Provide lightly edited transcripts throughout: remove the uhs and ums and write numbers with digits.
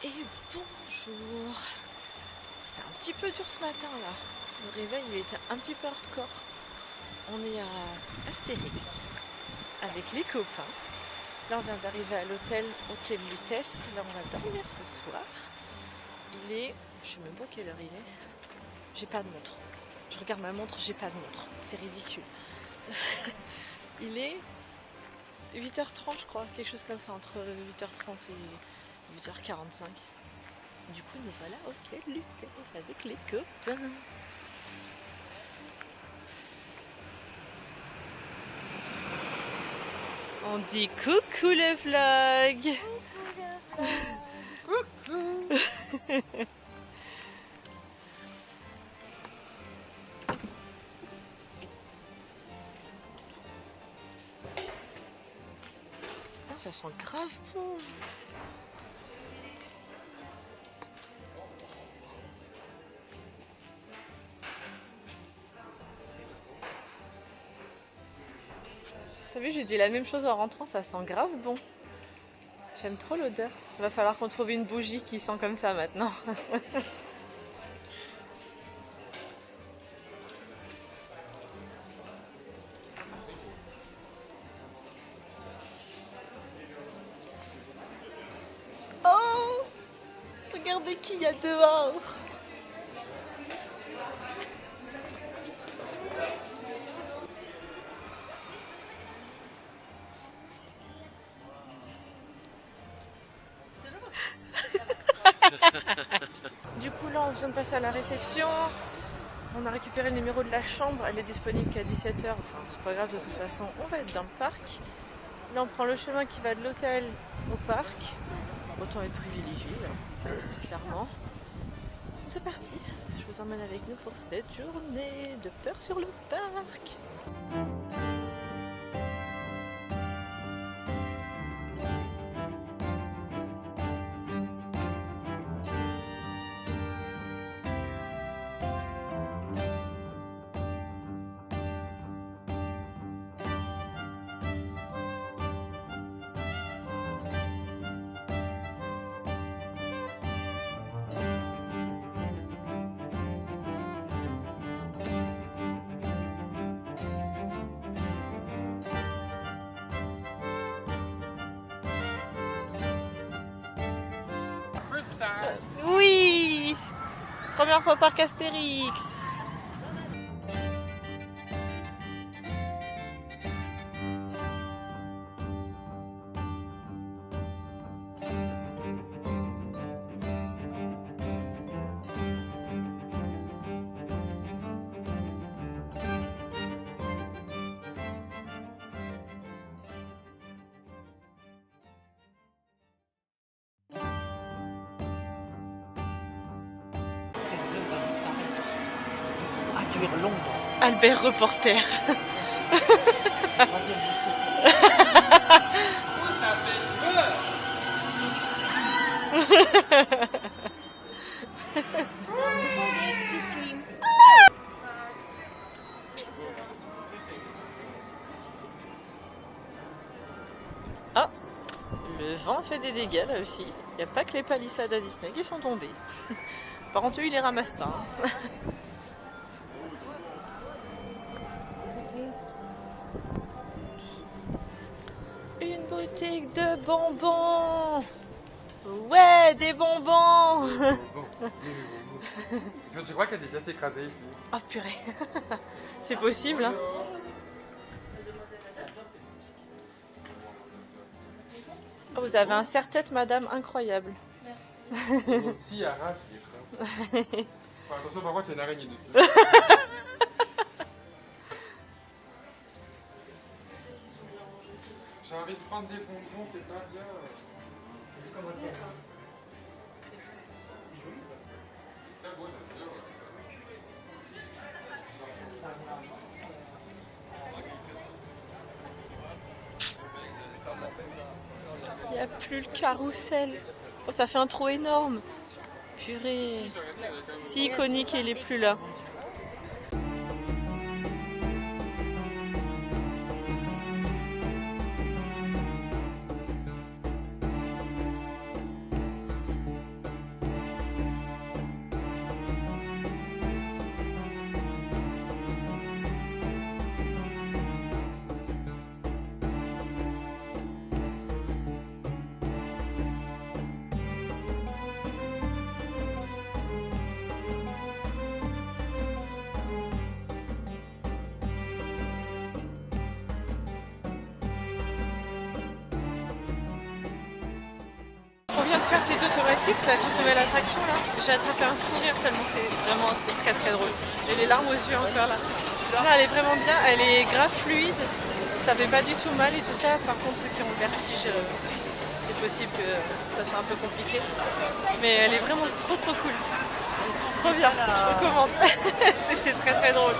Et bonjour. C'est un petit peu dur ce matin là. Le réveil il était un petit peu hardcore. On est à Astérix avec les copains. Là on vient d'arriver à l'hôtel au Quai de Lutèce. Là on va dormir ce soir. Il est... je sais même pas quelle heure il est. J'ai pas de montre. Je regarde ma montre, j'ai pas de montre. C'est ridicule. Il est 8h30 je crois, quelque chose comme ça, entre 8h30 et 8h45. Du coup nous voilà au Quai de Lutèce avec les copains. On dit coucou le vlog. Coucou. Ça sent grave bon. T'as vu, j'ai dit la même chose en rentrant, ça sent grave bon. J'aime trop l'odeur. Il va falloir qu'on trouve une bougie qui sent comme ça maintenant. Oh! Regardez qui il y a dehors! Du coup là on vient de passer à la réception. On a récupéré le numéro de la chambre, elle est disponible qu'à 17h, enfin c'est pas grave de toute façon, on va être dans le parc. Là on prend le chemin qui va de l'hôtel au parc. Autant être privilégié, clairement. C'est parti, je vous emmène avec nous pour cette journée de peur sur le parc. Oui! Première fois parc Astérix. Accueillir Londres. Albert reporter. Ah, le vent fait des dégâts là aussi. Il n'y a pas que les palissades à Disney qui sont tombées. Par contre, eux, ils les ramassent pas. Hein. Une boutique de bonbons. Ouais, des bonbons. Tu crois qu'il y a des pièces écrasées ici? Oh purée. C'est possible, hein. Oh, vous avez un serre-tête, madame, incroyable. Si, arrache, attention, par contre, il y a une araignée dessus. J'ai envie de prendre des bonbons, c'est pas bien. Comment dire ça? C'est joli ça. C'est très beau d'ailleurs. Il n'y a plus le carrousel. Oh, ça fait un trou énorme. Purée. Si iconique, il est plus là. train de faire c'est automatique, c'est la toute nouvelle attraction là. J'ai attrapé un fou rire tellement c'est très très drôle. J'ai les larmes aux yeux encore là. Là elle est vraiment bien, elle est grave fluide, ça fait pas du tout mal et tout ça. Par contre ceux qui ont le vertige, c'est possible que ça soit un peu compliqué. Mais elle est vraiment trop cool. Trop bien, je recommande. C'était très très drôle.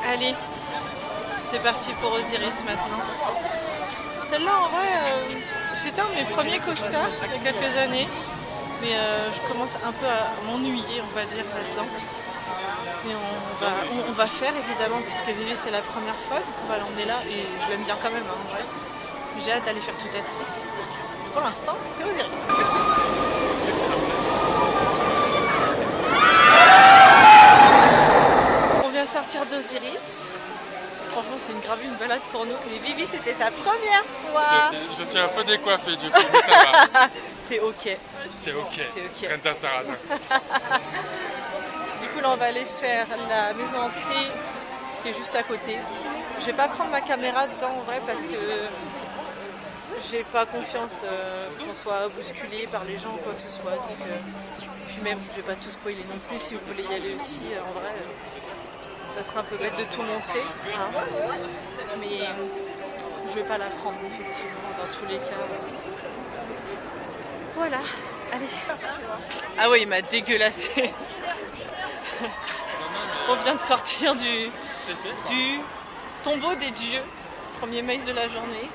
Allez, c'est parti pour Osiris maintenant. Celle-là en vrai, c'était un de mes premiers coasters il y a quelques années. Mais je commence un peu à m'ennuyer, on va dire, là-dedans. Mais on va faire évidemment, puisque Vivi c'est la première fois, donc on va l'emmener là et je l'aime bien quand même hein, en vrai. J'ai hâte d'aller faire Toutatis. Pour l'instant, c'est Osiris. On vient de sortir d'Osiris. Franchement, c'est une balade pour nous. Mais Vivi, c'était sa première fois. Je suis un peu décoiffé du coup, mais ça va. C'est ok. C'est ok. C'est ok. Renta Sarrazin. Du coup, là, on va aller faire la maison hantée qui est juste à côté. Je vais pas prendre ma caméra dedans en vrai parce que j'ai pas confiance qu'on soit bousculé par les gens ou quoi que ce soit. Donc, puis même, je vais pas tout spoiler non plus. Si vous voulez y aller aussi, en vrai, ça serait un peu bête de tout montrer. Hein. Mais je vais pas la prendre effectivement dans tous les cas. Voilà, allez. Ah ouais, il m'a dégueulassé. On vient de sortir du tombeau des dieux. Premier maze de la journée.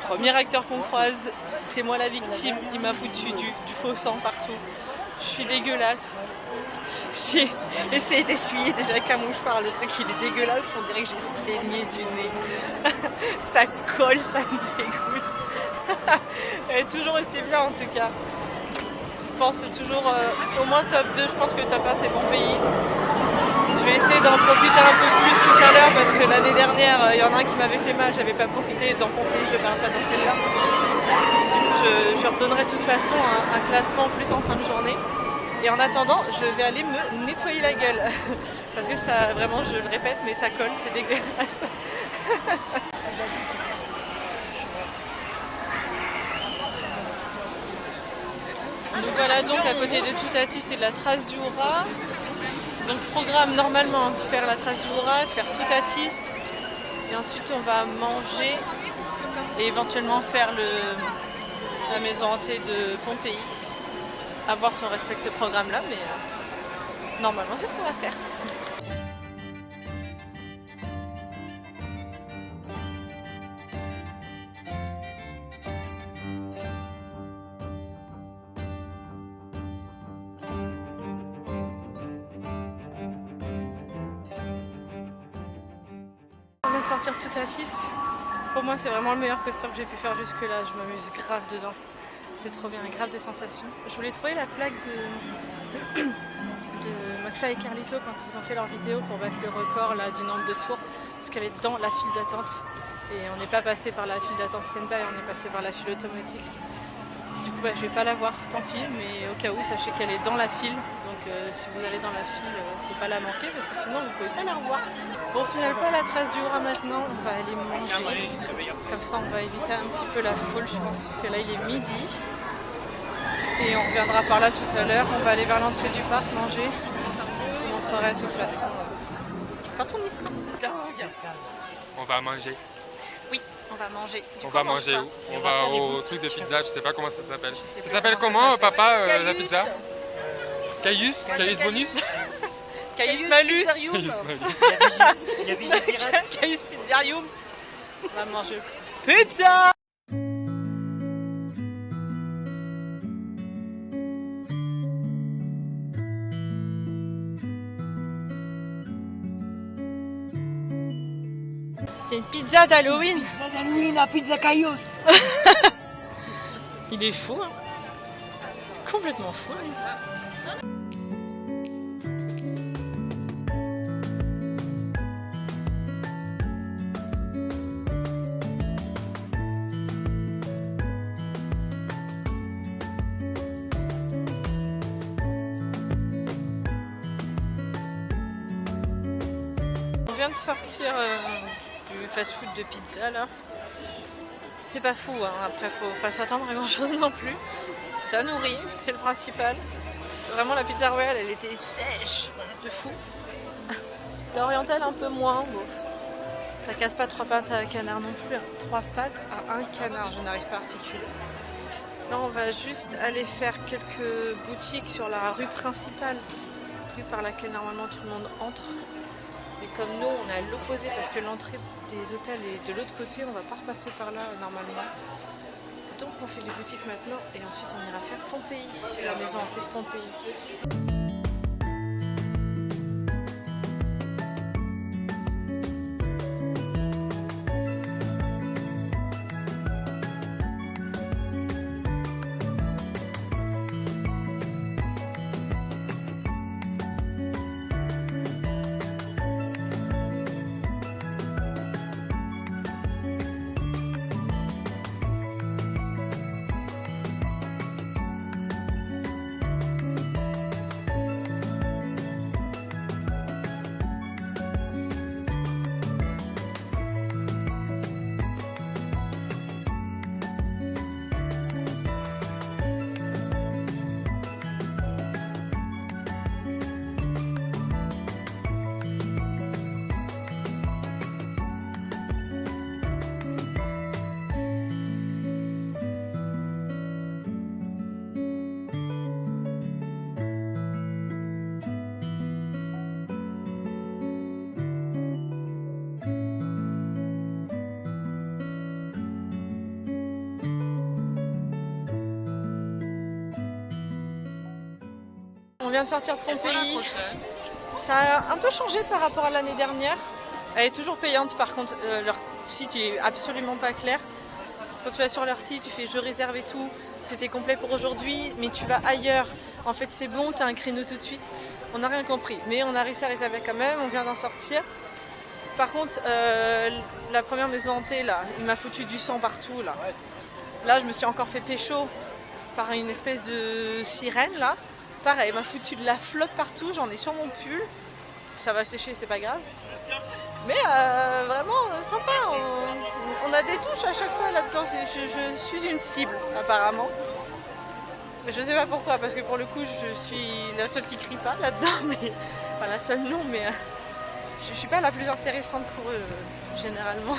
Premier acteur qu'on croise, c'est moi la victime. Il m'a foutu du faux sang partout. Je suis dégueulasse. J'ai essayé d'essuyer déjà avec un mouchoir. Le truc il est dégueulasse. On dirait que j'ai saigné du nez. Ça colle, ça me dégoûte. Elle est toujours aussi bien en tout cas. Je pense toujours au moins top 2. Je pense que top 1 c'est bon pays. Je vais essayer d'en profiter un peu plus tout à l'heure parce que l'année dernière il y en a un qui m'avait fait mal, j'avais pas profité d'en pomper, je parle pas dans celle-là. Du coup je redonnerai de toute façon un classement plus en fin de journée. Et en attendant, je vais aller me nettoyer la gueule. Parce que ça, vraiment, je le répète, mais ça colle, c'est dégueulasse. Nous voilà donc à côté de Toutatis et de la trace du Hura. Donc programme normalement de faire la trace du Hura, de faire Toutatis. Et ensuite on va manger et éventuellement faire la maison hantée de Pompéi. À voir si on respecte ce programme là, mais normalement c'est ce qu'on va faire. On vient de sortir Toutatis. Pour moi c'est vraiment le meilleur coaster que j'ai pu faire jusque là, je m'amuse grave dedans. C'est trop bien, grave de sensations. Je voulais trouver la plaque de McFly et Carlito quand ils ont fait leur vidéo pour battre le record là, du nombre de tours, parce qu'elle est dans la file d'attente. Et on n'est pas passé par la file d'attente stand-by, on est passé par la file automatics. Du coup, je vais pas la voir, tant pis, mais au cas où, sachez qu'elle est dans la file. Donc si vous allez dans la file, faut pas la manquer parce que sinon vous pouvez pas la revoir. Bon, au final, pas la trace du Hura maintenant, on va aller manger. Comme ça, on va éviter un petit peu la foule, je pense, parce que là il est midi. Et on reviendra par là tout à l'heure. On va aller vers l'entrée du parc manger. Je vous montrerai de toute façon quand on y sera. On va manger. Oui, on va manger. On va manger où? On va au truc de pizza, je sais pas comment ça s'appelle. Ça s'appelle comment comment, papa, la pizza? Caius? Caius bonus? Caius Malus. Il y a Visite Pirate. Caius Pizzarium. On va manger pizza. C'est une pizza d'Halloween. Pizza d'Halloween à Pizza Caius. Il est fou, hein. Complètement fou. Hein. vient de sortir du fast-food de pizza là. C'est pas fou, hein. Après faut pas s'attendre à grand chose non plus. Ça nourrit, c'est le principal. Vraiment la pizza royale elle était sèche de fou. L'orientale un peu moins, bon. Ça casse pas 3 pattes à un canard non plus. 3 pattes à un canard, je n'arrive pas à articuler. Là on va juste aller faire quelques boutiques sur la rue principale, rue par laquelle normalement tout le monde entre. Mais comme nous on est à l'opposé parce que l'entrée des hôtels est de l'autre côté, on va pas repasser par là normalement. Donc on fait des boutiques maintenant et ensuite on ira faire Pompéi, la maison hantée de Pompéi. On vient de sortir de Pompéi. Ça a un peu changé par rapport à l'année dernière. Elle est toujours payante par contre, leur site est absolument pas clair. Parce que quand tu vas sur leur site, tu fais je réserve et tout, c'était complet pour aujourd'hui, mais tu vas ailleurs. En fait c'est bon, tu as un créneau tout de suite. On n'a rien compris, mais on a réussi à réserver quand même, on vient d'en sortir. Par contre, la première maison hantée là, il m'a foutu du sang partout là. Là je me suis encore fait pécho par une espèce de sirène là. Pareil, il m'a foutu de la flotte partout, j'en ai sur mon pull. Ça va sécher, c'est pas grave. Mais vraiment sympa, on a des touches à chaque fois là-dedans. Je suis une cible apparemment. Mais je sais pas pourquoi, parce que pour le coup je suis la seule qui crie pas là-dedans. Mais... Enfin la seule non, mais je suis pas la plus intéressante pour eux généralement.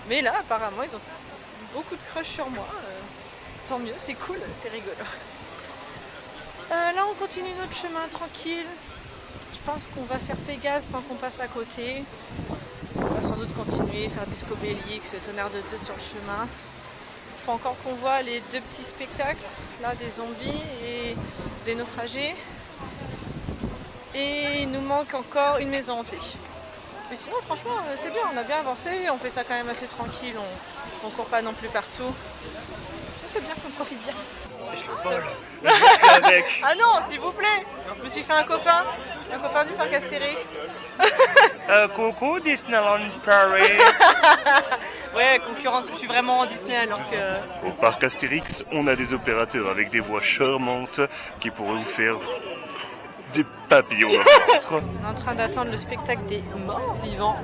Mais là apparemment ils ont beaucoup de crush sur moi. Tant mieux, c'est cool, c'est rigolo. Là on continue notre chemin tranquille. Je pense qu'on va faire Pégase tant qu'on passe à côté. On va sans doute continuer, faire Disco Bélix, Tonnerre de Dieu sur le chemin. Il faut encore qu'on voit les 2 petits spectacles, là des zombies et des naufragés. Et il nous manque encore une maison hantée. Mais sinon franchement c'est bien, on a bien avancé, on fait ça quand même assez tranquille, on court pas non plus partout. C'est bien qu'on profite bien. Je le vole. Je suis avec. Ah non, s'il vous plaît. Je me suis fait un copain du parc Astérix. Coucou Disneyland Paris. Ouais, concurrence, je suis vraiment en Disney alors que... Au parc Astérix, on a des opérateurs avec des voix charmantes qui pourraient vous faire des papillons au ventre. On est en train d'attendre le spectacle des morts vivants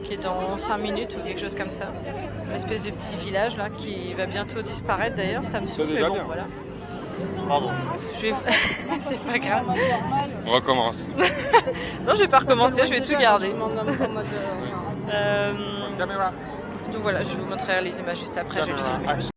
qui est dans 5 minutes ou quelque chose comme ça. Une espèce de petit village là qui va bientôt disparaître d'ailleurs, ça me saoule, mais bon voilà. Pardon. C'est pas grave. On recommence. Non, je vais pas recommencer, je vais tout garder. Caméra. Donc voilà, je vous montrerai les images juste après, je vais le filmer.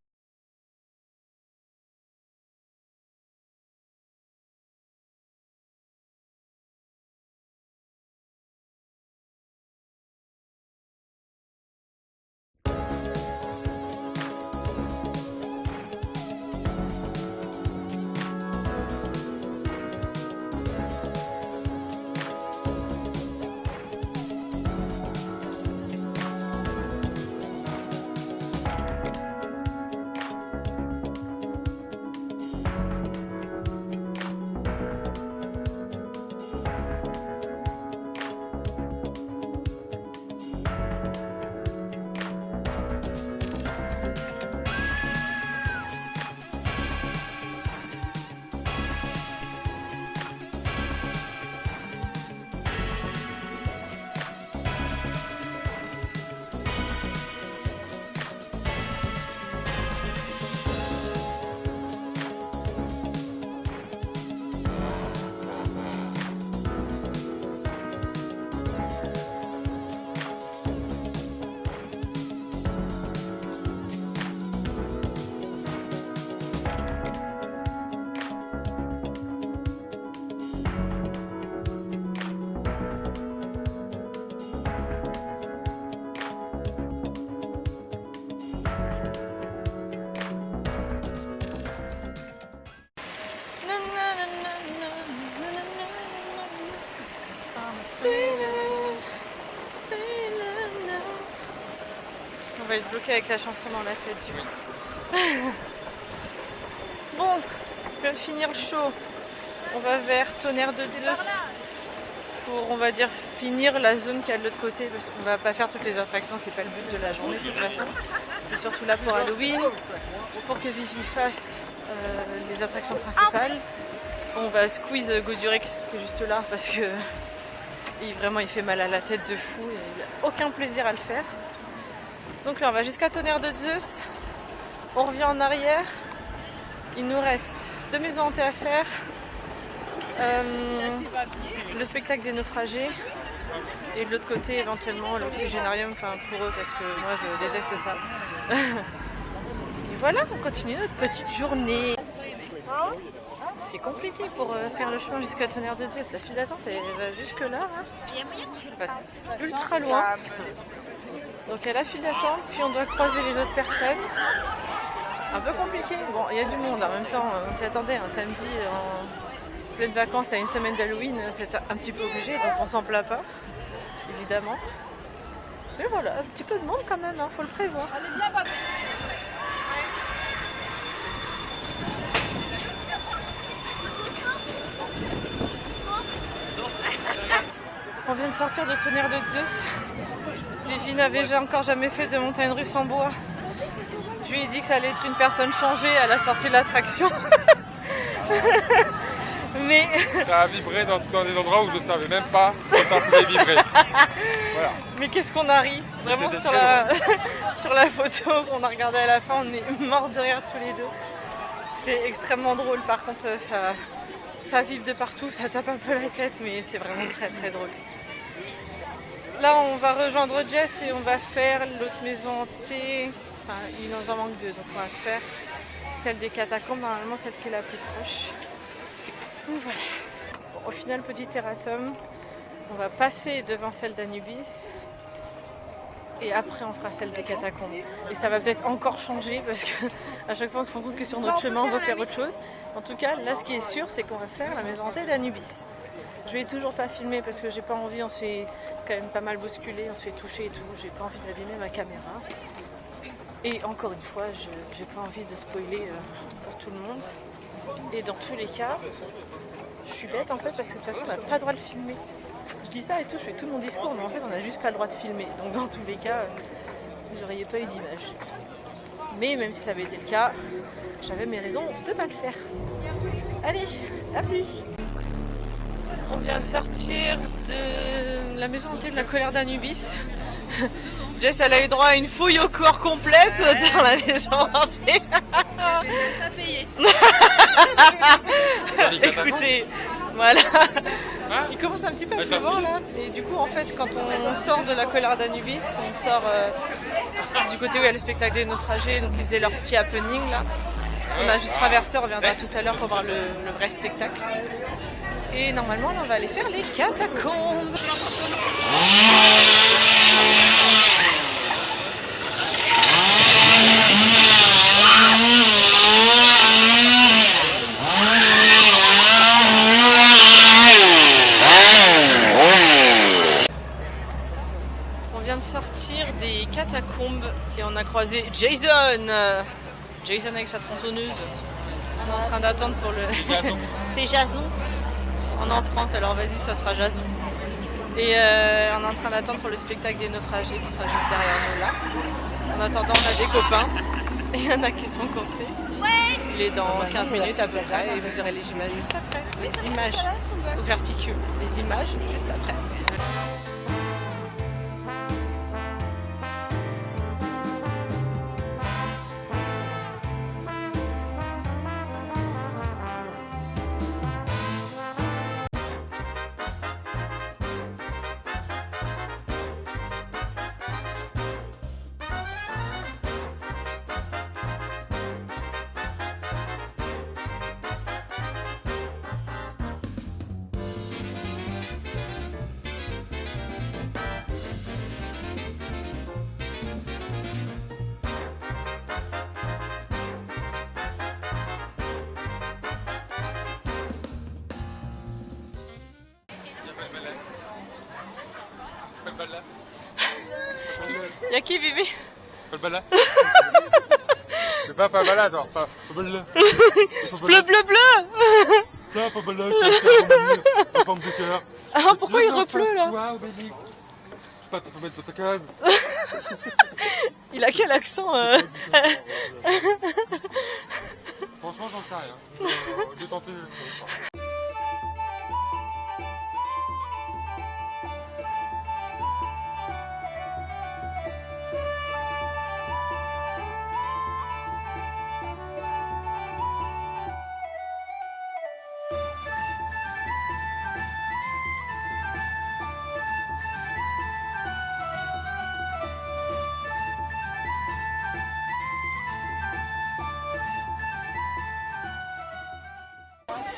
va être bloqué avec la chanson dans la tête du coup. Bon, on vient de finir le show. On va vers Tonnerre de Zeus pour, on va dire, finir la zone qu'il y a de l'autre côté parce qu'on va pas faire toutes les attractions, c'est pas le but de la journée de toute façon. On est surtout là pour Halloween, pour que Vivi fasse les attractions principales. On va squeeze Godurex qui est juste là parce que vraiment il fait mal à la tête de fou et il n'y a aucun plaisir à le faire. Donc là on va jusqu'à Tonnerre de Zeus, on revient en arrière, il nous reste 2 maisons hantées à faire, le spectacle des naufragés et de l'autre côté éventuellement l'oxygénarium, enfin pour eux parce que moi je déteste ça. Et voilà, on continue notre petite journée. C'est compliqué pour faire le chemin jusqu'à Tonnerre de Zeus, la file d'attente elle va jusque là, hein. Ultra loin. Donc il y a la file d'attente, puis on doit croiser les autres personnes. Un peu compliqué. Bon, il y a du monde en même temps, on s'y attendait un samedi en pleine vacances à une semaine d'Halloween, c'est un petit peu obligé, donc on s'en plaint pas, évidemment. Mais voilà, un petit peu de monde quand même, hein, faut le prévoir. On vient de sortir de Tonnerre de Zeus. Vivi n'avait encore jamais fait de montagne russe en bois. Je lui ai dit que ça allait être une personne changée à la sortie de l'attraction. Mais Ça a vibré dans des endroits où je ne savais même pas que ça pouvait vibrer. Voilà. Mais qu'est-ce qu'on a ri. Vraiment sur la photo qu'on a regardée à la fin, on est morts de rire tous les deux. C'est extrêmement drôle, par contre ça vibre de partout, ça tape un peu la tête, mais c'est vraiment très très drôle. Là on va rejoindre Jess et on va faire l'autre maison hantée, enfin il nous en manque 2, donc on va faire celle des catacombes, normalement celle qui est la plus proche. Donc voilà. Bon, au final petit erratum, on va passer devant celle d'Anubis et après on fera celle des catacombes. Et ça va peut-être encore changer parce que à chaque fois on se rend compte que sur notre chemin on va faire autre chose. En tout cas là ce qui est sûr c'est qu'on va faire la maison hantée d'Anubis. Je vais toujours pas filmer parce que j'ai pas envie, on se fait quand même pas mal bousculer, on se fait toucher et tout, j'ai pas envie d'abîmer ma caméra. Et encore une fois, j'ai pas envie de spoiler pour tout le monde. Et dans tous les cas, je suis bête en fait parce que de toute façon on n'a pas le droit de filmer. Je dis ça et tout, je fais tout mon discours, mais en fait on n'a juste pas le droit de filmer. Donc dans tous les cas, vous n'auriez pas eu d'image. Mais même si ça avait été le cas, j'avais mes raisons de pas le faire. Allez, à plus! On vient de sortir de la maison hantée de la colère d'Anubis. Jess, elle a eu droit à une fouille au corps complète dans la maison hantée. Pas payé. Écoutez, voilà. Il commence un petit peu à pleuvoir là. Et du coup, en fait, quand on sort de la colère d'Anubis, on sort du côté où il y a le spectacle des naufragés. Donc ils faisaient leur petit happening là. On a juste traversé, on reviendra tout à l'heure pour voir le vrai spectacle. Et normalement, là, on va aller faire les catacombes. On vient de sortir des catacombes et on a croisé Jason. Jason avec sa tronçonneuse. On est en train d'attendre pour le... C'est Jason. On est en France, alors vas-y, ça sera Jason. Et on est en train d'attendre pour le spectacle des naufragés qui sera juste derrière nous là. En attendant, on a des copains et il y en a qui sont coursés. Il est dans 15 minutes à peu près et vous aurez les images juste après. Les images au verticule, les images juste après. Y'a qui, Vivi? Falbala. C'est pas Falbala, genre, pas Falbala. Bleu, bleu, bleu. Tiens, Falbala, je t'ai la forme du cœur. Ah, pourquoi il repleut là? Waouh, Obélix. Pas te mettre dans ta case. Il a quel accent Franchement, j'en sais rien. J'ai tenté.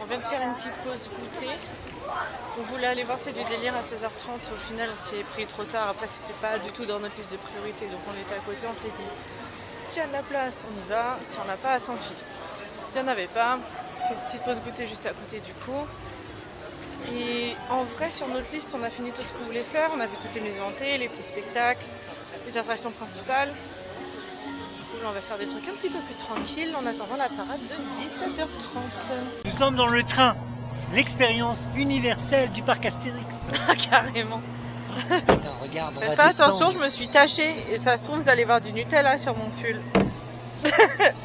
On vient de faire une petite pause goûter. On voulait aller voir C'est du délire à 16h30. Au final, on s'est pris trop tard. Après, c'était pas du tout dans notre liste de priorité. Donc, on était à côté. On s'est dit, s'il y a de la place, on y va. Si on n'a pas, tant pis. Il n'y en avait pas. Une petite pause goûter juste à côté du coup. Et en vrai, sur notre liste, on a fini tout ce qu'on voulait faire. On a vu toutes les maisons hantées, les petits spectacles, les attractions principales. On va faire des trucs un petit peu plus tranquilles en attendant la parade de 17h30. Nous sommes dans le train, l'expérience universelle du parc Astérix. Carrément. Attends, regarde, on Faites va pas descendre. attention, je me suis tachée et ça se trouve, vous allez voir du Nutella sur mon pull.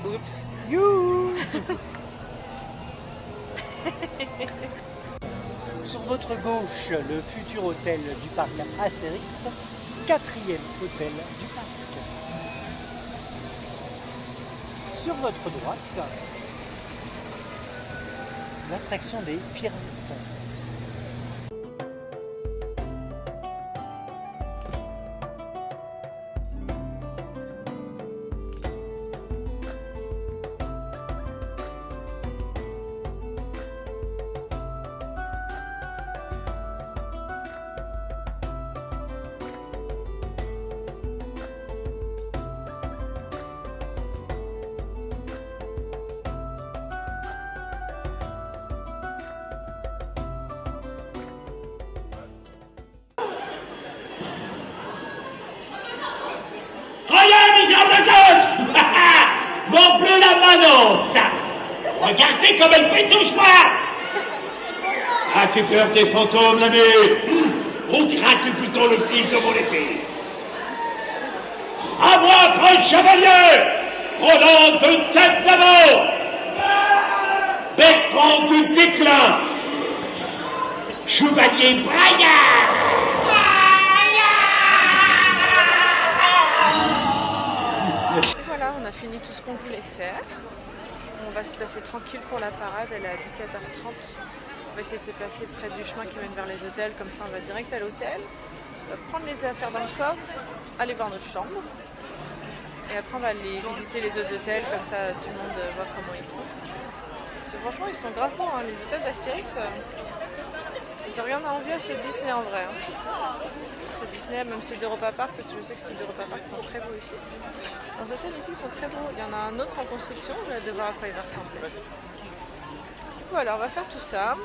Oups. Youhou. Sur votre gauche, le futur hôtel du parc Astérix, 4e hôtel du parc. Sur votre droite, l'attraction des pyramides. Mon bleu la manante. Regardez comme elle fait tout moi. Ah, tu peur des fantômes, l'ami. Ou crains-tu plutôt le fil de mon épée? À moi, prince chevalier, prenant de tête d'abord, Bertrand du déclin, chevalier braillard. Et voilà, on a fini tout ce qu'on voulait faire. On va se placer tranquille pour la parade, elle est à 17h30. On va essayer de se placer près du chemin qui mène vers les hôtels, comme ça on va direct à l'hôtel. On va prendre les affaires dans le coffre, aller voir notre chambre. Et après on va aller visiter les autres hôtels, comme ça tout le monde voit comment ils sont. Parce que franchement ils sont grave bons, hein. Les hôtels d'Astérix, ils ont rien à envier à ceux de Disney en vrai. Hein. Ceux de Disney, même ceux d'Europa Park, parce que je sais que ceux d'Europa Park sont très beaux ici. Les hôtels ici sont très beaux. Il y en a un autre en construction, je vais hâte de voir à quoi il va ressembler. Voilà, on va faire tout ça.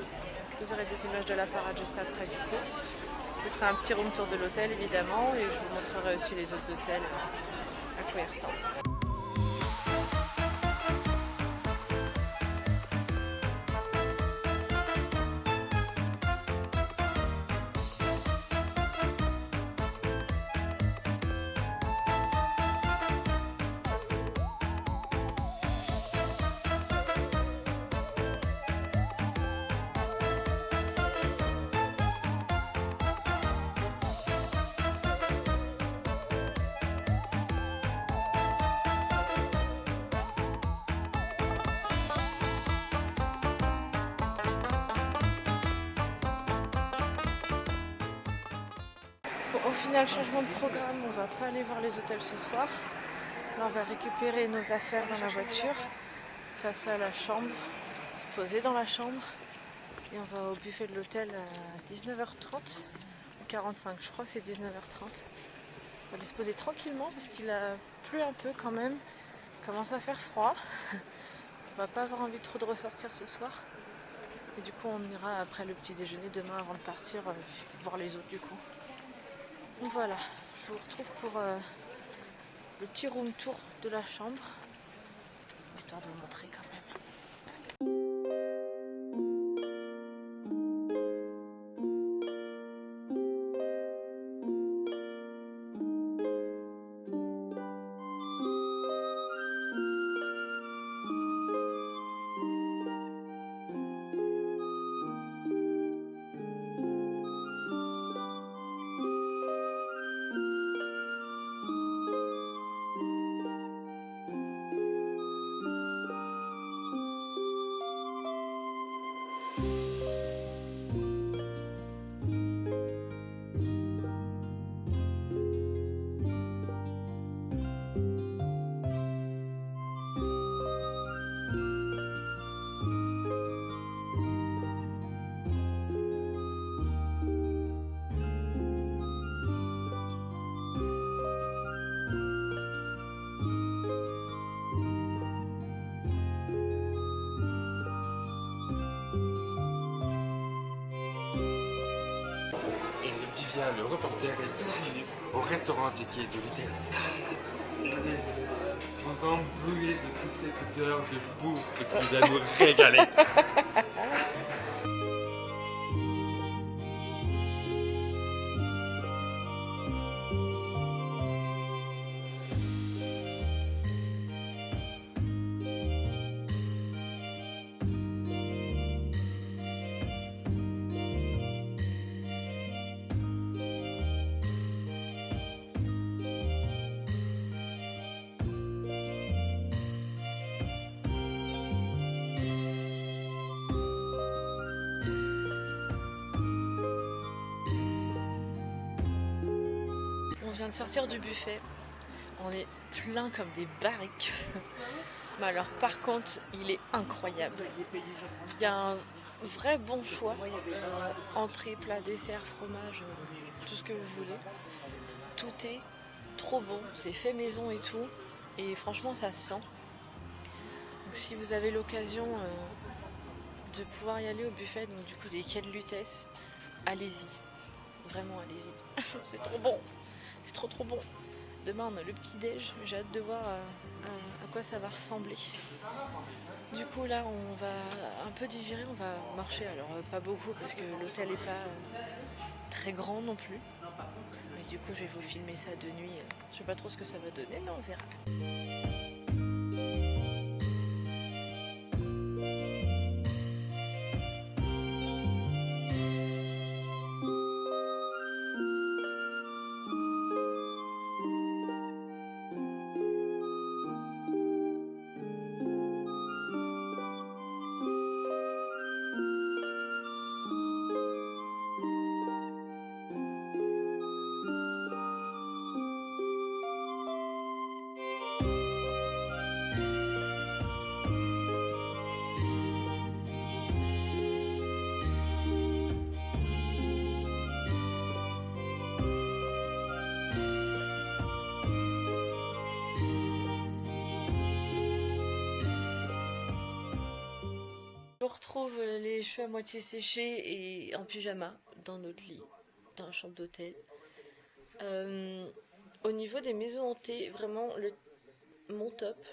Vous aurez des images de la parade juste après du coup. Je ferai un petit room tour de l'hôtel évidemment et je vous montrerai aussi les autres hôtels, à quoi ils ressemblent. Au final, changement de programme, on va pas aller voir les hôtels ce soir. Là, on va récupérer nos affaires dans la voiture, passer à la chambre, se poser dans la chambre et on va au buffet de l'hôtel à 19h30 ou 45, je crois que c'est 19h30. On va aller se poser tranquillement parce qu'il a plu un peu quand même, il commence à faire froid. On va pas avoir envie trop de ressortir ce soir. Et du coup, on ira après le petit déjeuner demain avant de partir voir les autres du coup. Donc voilà, je vous retrouve pour le petit room tour de la chambre, histoire de vous montrer quand même. Et Vivien, le reporter, est venu au restaurant Jackie de vitesse. Vous emblouez de toute cette odeur de bouffe qui va nous régaler. On vient de sortir du buffet, on est plein comme des barriques. Mais alors par contre, il est incroyable. Il y a un vrai bon choix, entrée, plat, dessert, fromage, tout ce que vous voulez. Tout est trop bon, c'est fait maison et tout, et franchement ça se sent. Donc si vous avez l'occasion de pouvoir y aller au buffet, donc du coup des quais de Lutèce, allez-y, vraiment allez-y, c'est trop bon. C'est trop bon. Demain on a le petit déj, j'ai hâte de voir à quoi ça va ressembler. Du coup là on va un peu digérer, on va marcher, alors pas beaucoup parce que l'hôtel n'est pas très grand non plus. Mais du coup je vais vous filmer ça de nuit, je sais pas trop ce que ça va donner mais on verra. On retrouve les cheveux à moitié séchés et en pyjama dans notre lit, dans la chambre d'hôtel. Au niveau des maisons hantées, vraiment mon top,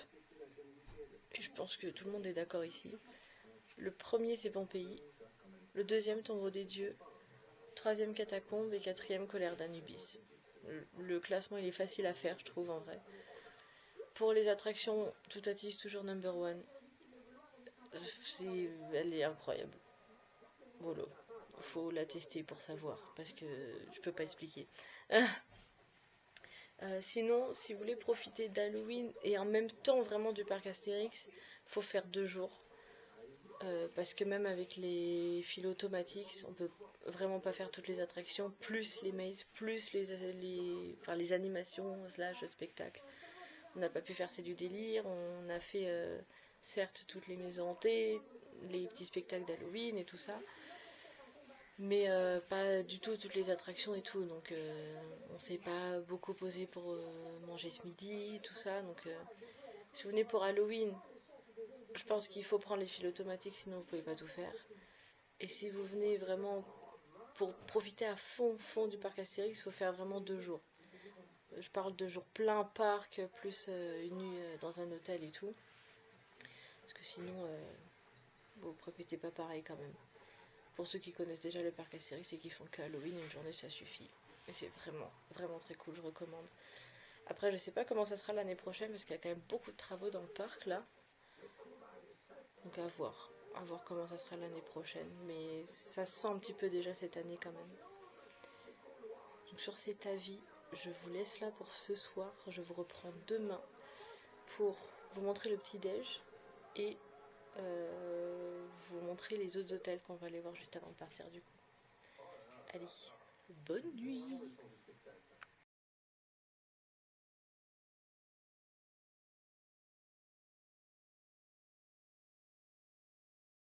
et je pense que tout le monde est d'accord ici. Le premier c'est Pompéi, le deuxième Tombeau des Dieux, troisième Catacombes et quatrième Colère d'Anubis. Le classement il est facile à faire je trouve en vrai. Pour les attractions, Toutatis toujours number one. Elle est incroyable. Voilà. Faut la tester pour savoir, parce que je peux pas expliquer. Sinon, si vous voulez profiter d'Halloween et en même temps vraiment du parc Astérix, faut faire 2 jours. Parce que même avec les files automatiques, on peut vraiment pas faire toutes les attractions, plus les mazes, plus les animations / spectacles. On n'a pas pu faire C'est du délire, on a fait certes toutes les maisons hantées, les petits spectacles d'Halloween et tout ça, mais pas du tout toutes les attractions et tout, donc on s'est pas beaucoup posé pour manger ce midi, tout ça, donc si vous venez pour Halloween, je pense qu'il faut prendre les files automatiques, sinon vous pouvez pas tout faire. Et si vous venez vraiment pour profiter à fond du parc Astérix, il faut faire vraiment 2 jours. Je parle de jours plein parc, plus une nuit dans un hôtel et tout. Parce que sinon, vous profitez pas pareil quand même. Pour ceux qui connaissent déjà le parc Astérix et qui font que Halloween, une journée ça suffit. Et c'est vraiment très cool, je recommande. Après, je sais pas comment ça sera l'année prochaine parce qu'il y a quand même beaucoup de travaux dans le parc là. Donc à voir comment ça sera l'année prochaine. Mais ça se sent un petit peu déjà cette année quand même. Donc sur cet avis, je vous laisse là pour ce soir. Je vous reprends demain pour vous montrer le petit-déj et vous montrer les autres hôtels qu'on va aller voir juste avant de partir du coup. Allez, bonne nuit!